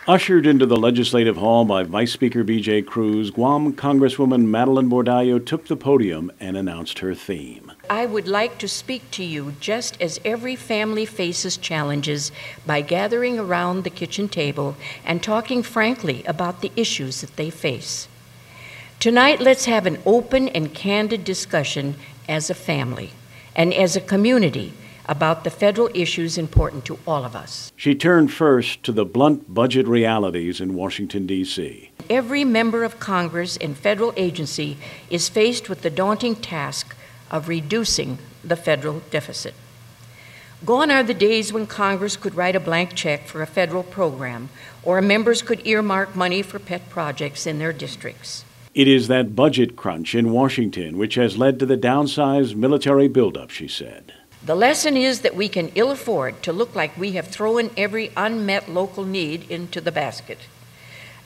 Ushered into the Legislative Hall by Vice Speaker B.J. Cruz, Guam Congresswoman Madeline Bordello took the podium and announced her theme. I would like to speak to you just as every family faces challenges by gathering around the kitchen table and talking frankly about the issues that they face. Tonight, let's have an open and candid discussion as a family and as a community about the federal issues important to all of us. She turned first to the blunt budget realities in Washington, D.C. Every member of Congress and federal agency is faced with the daunting task of reducing the federal deficit. Gone are the days when Congress could write a blank check for a federal program, or members could earmark money for pet projects in their districts. It is that budget crunch in Washington which has led to the downsized military buildup, she said. The lesson is that we can ill afford to look like we have thrown every unmet local need into the basket.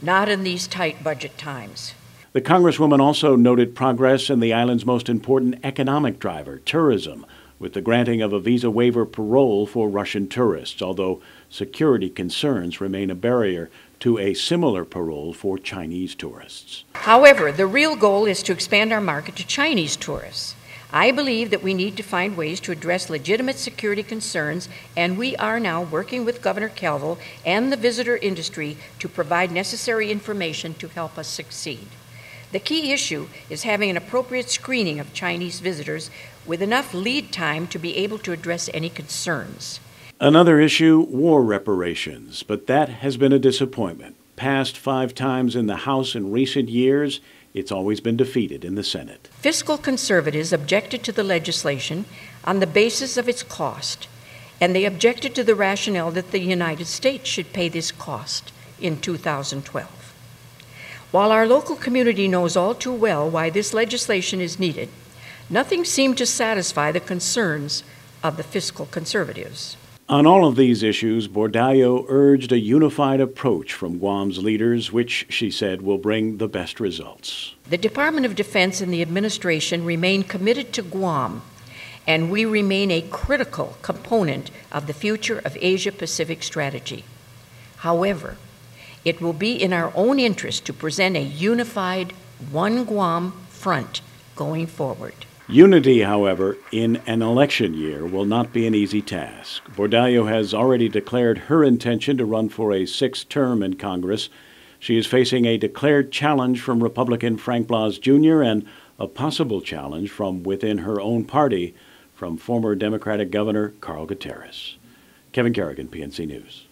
Not in these tight budget times. The Congresswoman also noted progress in the island's most important economic driver, tourism, with the granting of a visa waiver parole for Russian tourists, although security concerns remain a barrier to a similar parole for Chinese tourists. However, the real goal is to expand our market to Chinese tourists. I believe that we need to find ways to address legitimate security concerns, and we are now working with Governor Calvo and the visitor industry to provide necessary information to help us succeed. The key issue is having an appropriate screening of Chinese visitors with enough lead time to be able to address any concerns. Another issue, war reparations, but that has been a disappointment. Passed 5 times in the House in recent years, it's always been defeated in the Senate. Fiscal conservatives objected to the legislation on the basis of its cost, and they objected to the rationale that the United States should pay this cost in 2012. While our local community knows all too well why this legislation is needed, nothing seemed to satisfy the concerns of the fiscal conservatives. On all of these issues, Bordello urged a unified approach from Guam's leaders, which, she said, will bring the best results. The Department of Defense and the administration remain committed to Guam, and we remain a critical component of the future of Asia-Pacific strategy. However, it will be in our own interest to present a unified One Guam front going forward. Unity, however, in an election year will not be an easy task. Bordello has already declared her intention to run for a 6th term in Congress. She is facing a declared challenge from Republican Frank Blas Jr. and a possible challenge from within her own party from former Democratic Governor Carl Gutierrez. Kevin Kerrigan, PNC News.